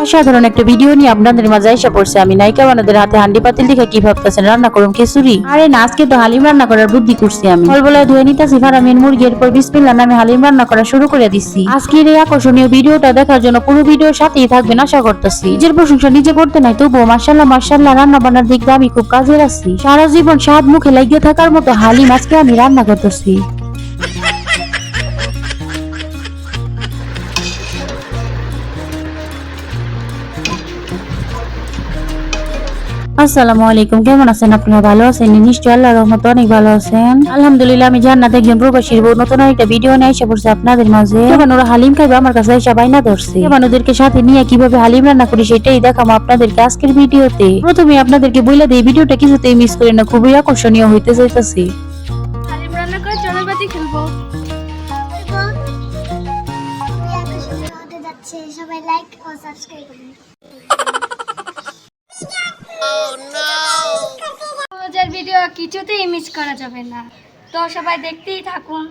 অসাধারণ একটা ভিডিও নিয়ে আপনাদের মাঝে এসে পড়ছে। আমি নায়িকা বানাদের হাতে হান্ডি পাতিল দেখে কি ভাবতেছেন রান্না করুম খিচুড়ি? আরে না, আজকে তো হালিম রান্না করার বুদ্ধি করছি আমি। ফলবলায় ধুয়ে নিতেছি ফারামিন মুরগি, এরপর বিসমিল্লাহ নামে হালিম রান্না করা শুরু করে দিচ্ছি। আজকের এই আকর্ষণীয় ভিডিওটা দেখার জন্য পুরো ভিডিওর সাথেই থাকবেন আশা করতেছি। নিজের প্রশংসা নিজে করতে নাই, তবুও মাশাআল্লাহ মাশাআল্লাহ রান্না বান্নার দিক দিয়ে আমি খুব কাজের আছি। সারা জীবন স্বাদ মুখে লাগিয়ে থাকার মতো হালিম আজকে আমি রান্না করতেছি। আসসালামু আলাইকুম, কেমন আছেন আপনারা? ভালো আছেন নিশ্চয়ই, আল্লাহর রহমতে অনেক ভালো আছেন। আলহামদুলিল্লাহ, আমি জান্নাত একজন প্রবাসীর বউ নতুন একটা ভিডিও নিয়ে এসে পড়ছে আপনাদের মাঝে। এবার ওরা হালিম খাইবে আমার কাছে এসে বাইনা ধরছে। এবার ওদেরকে সাথে নিয়ে কিভাবে হালিম রান্না করি সেটাই দেখাবো আপনাদেরকে আজকের ভিডিওতে। প্রথমে আপনাদেরকে বলে দিই, ভিডিওটা কিছুতেই মিস করে না, খুবই আকর্ষণীয় হইতে যাইতেছে। হালিম রান্না করে চড়াবাতি খেলবো। সবাই লাইক ও সাবস্ক্রাইব করুন। মজার ভিডিও কিছুতেই মিস করা যাবে না, তো সবাই দেখতেই থাকুন।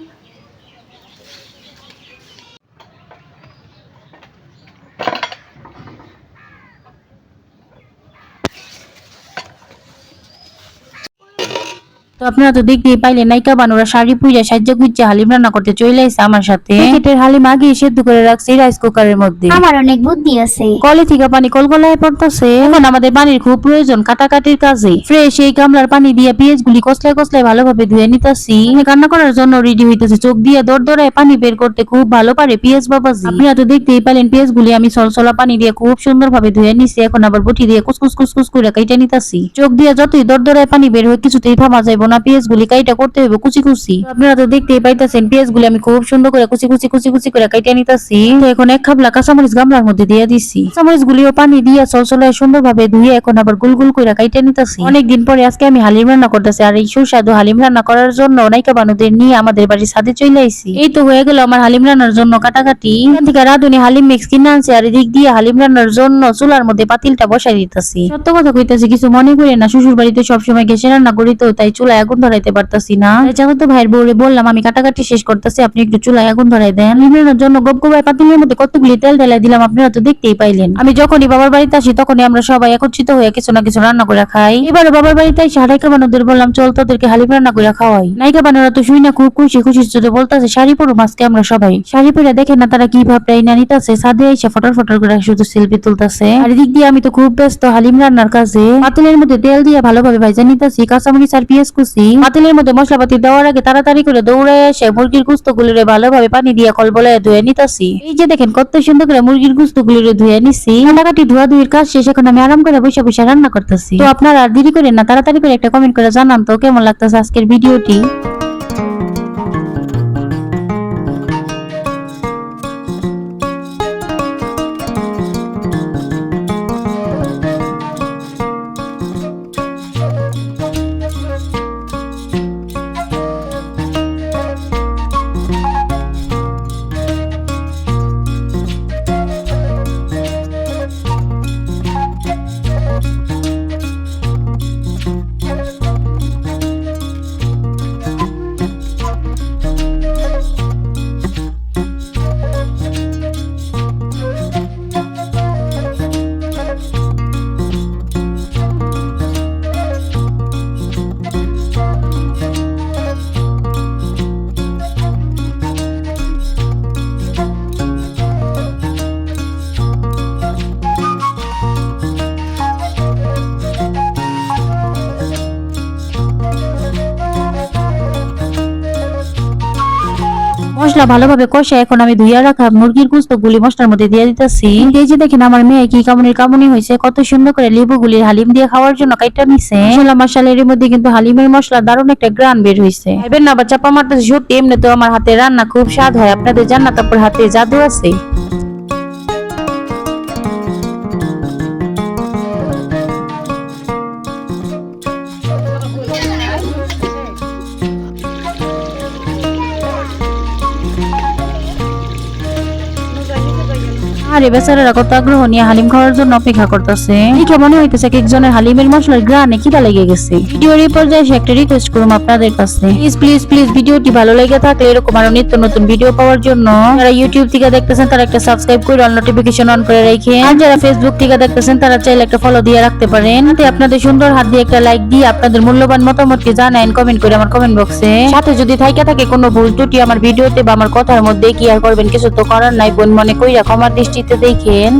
তো আপনারা তো দেখতেই পাইলেন, নায়িকা বানুরা শাড়ি পুইরা সাজ্জা গুজ্জা হালিম রান্না করতে চলে আসছে আমার সাথে। প্যাকেটের হালিম আগে সেদ্ধ করে রাখছি রাইস কুকারের মধ্যে। আমার অনেক বুদ্ধি আছে। কলে থেকে পানি কলকলায় পড়তেছে। এখন আমাদের পানির খুব প্রয়োজন কাটাকাটির কাজে। ফ্রেশ এই গামলার পানি দিয়ে পেঁয়াজ গুলি কসলায় কসলায় ভালোভাবে ধুয়ে নিতেছি। রান্না করার জন্য রেডি হইতেছে। চোখ দিয়ে দরদরায় পানি বের করতে খুব ভালো পারে পেঁয়াজ বাবাজি। আপনারা তো দেখতেই পাইলেন, পেঁয়াজ গুলি আমি সলসলা পানি দিয়ে খুব সুন্দর ভাবে ধুয়ে নিছি। এখন আবার বটি দিয়ে কুসকুস কুসকুস করে কাইটা নিতেছি। চোখ দিয়ে যতই দরদরায় পানি বের হয় কিছুতেই থামা যাইব না, পেঁয়াজ গুলি কাইটা করতে হবে কুচি কুচি। আপনারা তো দেখতেই পাইতেছেন, পেঁয়াজ গুলি আমি খুব সুন্দর করে কুচি কুচি কুচি কুচি করে কাইটা নিতেছি। এখন এক খাবলা কাঁচামরিচ গামলার মধ্যে দিয়ে দিছি। কাঁচামরিচ গুলিও পানি দিয়ে চলচলায় সুন্দর ভাবে ধুয়ে এখন আবার গুল গুল করে কাইটা নিতেছি। অনেকদিন পরে আজকে আমি হালিম রান্না করতেছি, আর এই সুস্বাদু হালিম রান্না করার জন্য নায়িকা বানুদের নিয়ে আমাদের বাড়ির ছাদে চলে আইছি। এই তো হয়ে গেল আমার হালিম রান্নার জন্য কাটাকাটি। এখান থেকে রাঁধুনি হালিম মিক্স কিনে আনছে, আর এদিক দিয়ে হালিম রান্নার জন্য চুলার মধ্যে পাতিলটা বসাই দিতেছি। সত্য কথা কইতেছি, কিছু মনে করে না, শ্বশুর বাড়িতে সবসময় গ্যাসে রান্না করি তো, তাই চুলায় আগুন ধরাইতে পারতাছি না। তো ভাইয়ের বউরে বললাম আমি কাটাকাটি শেষ করতেছি, আপনি একটু চুলায় আগুন ধরাই দেন। হালিম রান্নার জন্য গবগবায় পাতিলের মধ্যে কতগুলি তেল ঢেলাই দিলাম, আপনারা তো দেখতেই পাইলেন। আমি যখনই বাবার বাড়িতে আসি তখনই আমরা সবাই একত্রিত হয়ে কিছু না কিছু রান্না করে খাই। এবারে বাবার বাড়িতে এসে নায়িকা বানুদের বললাম চল তোদেরকে হালিম রান্না করে খাওয়াই। নায়িকা বানুরা তো শুই না খুব খুশি খুশি চলে বলতেছে শাড়ি পরু আজকে আমরা সবাই। শাড়ি পরে দেখেন না তারা কি ভাবটাই না নিতেছে, ছাদে এসে ফটর ফটর করে শুধু সেলফি তুলতেছে। আর এদিক দিয়ে আমি তো খুব ব্যস্ত হালিম রান্নার কাজে। পাতিলের মধ্যে তেল দিয়ে ভালোভাবে ভাজা নিতেছি কাঁচামরিচ আর পেঁয়াজ কুচি। পাতিলের মধ্যে মশলাপাতি দেওয়ার আগে তাড়াতাড়ি করে দৌড়ায় এসে মুরগির গুস্ত গুলিরে ভালোভাবে পানি দিয়ে কলবলায় ধুয়ে নিতেছি। এই যে দেখেন কত সুন্দর করে মুরগির গুস্ত গুলিরে ধুয়ে নিছি। কাটাকাটি ধোয়া ধুয়ের কাজ শেষ, এখন আমি আরাম করে বসে বসে রান্না করতেছি। তো আপনারা আর দেরি করেন না, তাড়াতাড়ি করে একটা কমেন্ট করে জানান তো কেমন লাগতেছে আজকের ভিডিওটি। মশলা ভালোভাবে কষে এখন আমি ধুইয়া রাখা মুরগির গুস্ত গুলি মশলার মধ্যে দিয়ে দিতেছি। এই যে দেখেন আমার মেয়ে কি কামনি হয়েছে, কত সুন্দর করে লেবু গুলির হালিম দিয়ে খাওয়ার জন্য কাইটা নিছে। মশলা এর মধ্যে কিন্তু হালিমের মশলা দারুণ একটা গ্রান বের হয়েছে। ভাইবেন না আবার চাপা মারতেছে, সত্যি এমনি তো আমার হাতে রান্না খুব স্বাদ হয়, আপনাদের জান্নাত আপুর হাতে জাদু আছে। আর বাইরে বেচারারা কত আগ্রহ নিয়ে হালিম খাওয়ার জন্য অপেক্ষা করতেছে। দেখে মনে হইতেছে এক একজনের হালিমের মশলার গ্রানে খিদা লেগে গেছে। ভিডিওর এই পর্যায়ে এসে একটা রিকোয়েস্ট করুম আপনাদের কাছে, প্লিজ ভিডিওটি ভালো লেগে থাকলে এরকম আরো নিত্য নতুন ভিডিও পাওয়ার জন্য যারা ইউটিউব থেকে দেখতেছেন তারা একটা সাবস্ক্রাইব করে অল নোটিফিকেশন অন করে রাখেন। আর যারা ফেসবুক থেকে দেখতেছেন তারা চাইলে একটা ফলো দিয়ে রাখতে পারেন। তাতে আপনাদের সুন্দর হাত দিয়ে একটা লাইক দিয়ে আপনাদের মূল্যবান মতামতকে জানান কমেন্ট করে আমার কমেন্ট বক্সে। সাথে যদি থাইকা থাকে কোনো ভুল ত্রুটি আমার ভিডিওতে বা আমার কথার মধ্যে কি আর করবেন, কিছু তো করার নাই, বোন মনে কইরা ক্ষমার দৃষ্টিতে দেখেন।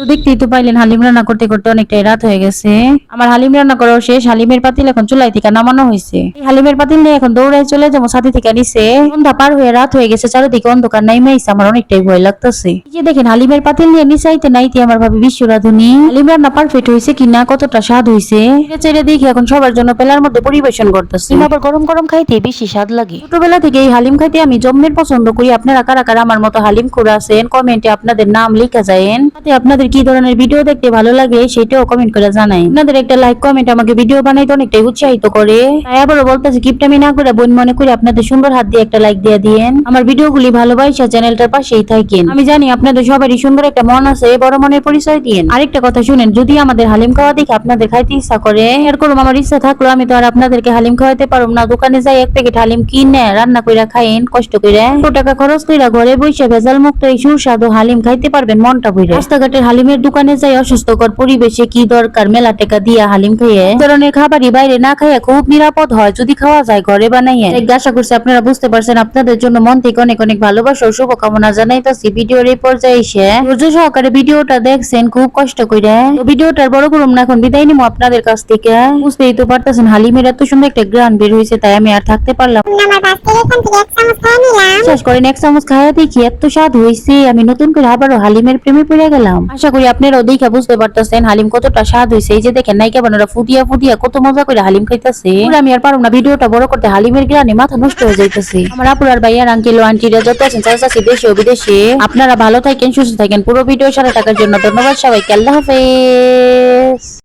তো দেখতেই তো পাইলেন হালিম রান্না করতে করতে অনেকটাই রাত হয়ে গেছে। আমার হালিম রান্না করাও শেষ। হালিমের পাতিল এখন চুলাই থেকে নামানো হয়েছে। এই হালিমের পাতিল নিয়ে এখন দৌড়ায় চলে যাবো সাথে থেকে নিচে। সন্ধ্যা পার হয়ে রাত হয়ে গেছে, চারিদিকে অন্ধকার নাইমে আইছে, আমার অনেকটাই ভয় লাগতেছে। এই যে দেখেন হালিমের পাতিল নিয়ে নিচে আইতে নাইতে আমার ভাবি বিশ্ব রাঁধুনি। হালিম রান্না পারফেক্ট হয়েছে কিনা, কতটা স্বাদ হয়েছে চেয়ে দেখি এখন সবার জন্য পেলার মধ্যে পরিবেশন করতেছে। আবার গরম গরম খাইতে বেশি স্বাদ লাগে। ছোটবেলা থেকে এই হালিম খাইতে আমি জম্মের পছন্দ করি। আপনারা কারা কারা আমার মতো হালিম খুঁড়া আছেন কমেন্টে আপনাদের নাম লিখা যায়েন। সাথে আপনাদের কি ধরনের ভিডিও দেখতে ভালো লাগে সেটাও কমেন্ট করে জানাই। আপনাদের একটা লাইক কমেন্ট আমাকে ভিডিও বানাইতে অনেকটাই উৎসাহিত করে। তাই আবারও বলতেছি কিপটামি না করে বোন মনে করে আপনাদের সুন্দর হাত দিয়ে একটা লাইক দিয়ে দিয়েন। আমার ভিডিওগুলি ভালোবাসা চ্যানেলটার পাশেই থাকেন। আমি জানি আপনাদের সবারই সুন্দর একটা মন আছে, বড় মনের পরিচয় দিয়েন। আরেকটা কথা শুনেন, যদি আমাদের হালিম খাওয়া দেখে আপনাদের খাইতে ইচ্ছা করে, এরকম আমার ইচ্ছা থাকলো আমি তো আর আপনাদেরকে হালিম খাওয়াতে পারবো না। দোকানে যাই এক প্যাকেট হালিম কিনে রান্না কইরা খাইন কষ্ট করে, 100 টাকা খরচ কইরা ঘরে বসে ভেজাল মুক্ত এই সুস্বাদু হালিম খাইতে পারবেন মনটা ভরে। রাস্তাঘাটের হালিমের দোকানে যাই অসুস্থকর পরিবেশে কি দরকার মেলা টাকা দিয়া হালিম খাইয়ে ধরনের খাবারই বাইরে না খাইয়ে খুব নিরাপদ হয় যদি খাওয়া যায় ঘরে বানাইয়ে। আশা করছি আপনারা বুঝতে পারছেন। আপনাদের জন্য মন থেকে অনেক অনেক ভালোবাসা ও শুভকামনা জানাইতাছি। ভিডিওর এই পর্যায়ে এসে ধৈর্য সহকারে ভিডিওটা দেখছেন খুব কষ্ট করে। তো ভিডিওটার বড় করুম না, এখন বিদায় নিবো আপনাদের কাছ থেকে। বুঝতেই তো পারতেছেন হালিমের এত সুন্দর একটা গ্রান বের হয়েছে, তাই আমি আর থাকতে পারলাম বিশ্বাস করেন। 1 চামচ খাইয়া দেখি এত স্বাদ হয়েছে, আমি নতুন করে আবারও হালিমের প্রেমে পড়ে গেলাম। আশা করি আপনারাও দেখে বুঝতে পারতেছেন হালিম কতটা স্বাদ হয়েছে। এই যে দেখেন নাইকা বানারা ফুটিয়া ফুটিয়া কত মজা করে হালিম খাইতেছে। আমি আর পারবো না ভিডিওটা বড় করতে, হালিমের গ্রানে মাথা নষ্ট হয়ে যাইতেছে। আমার আপুর আর ভাইয়ার আঙ্কেল ও আন্টিরা যত আছেন চাচা দেশে ও বিদেশে, আপনারা ভালো থাকেন সুস্থ থাকেন। পুরো ভিডিও সারা টাকার জন্য ধন্যবাদ সবাইকে। আল্লাহ হাফেজ।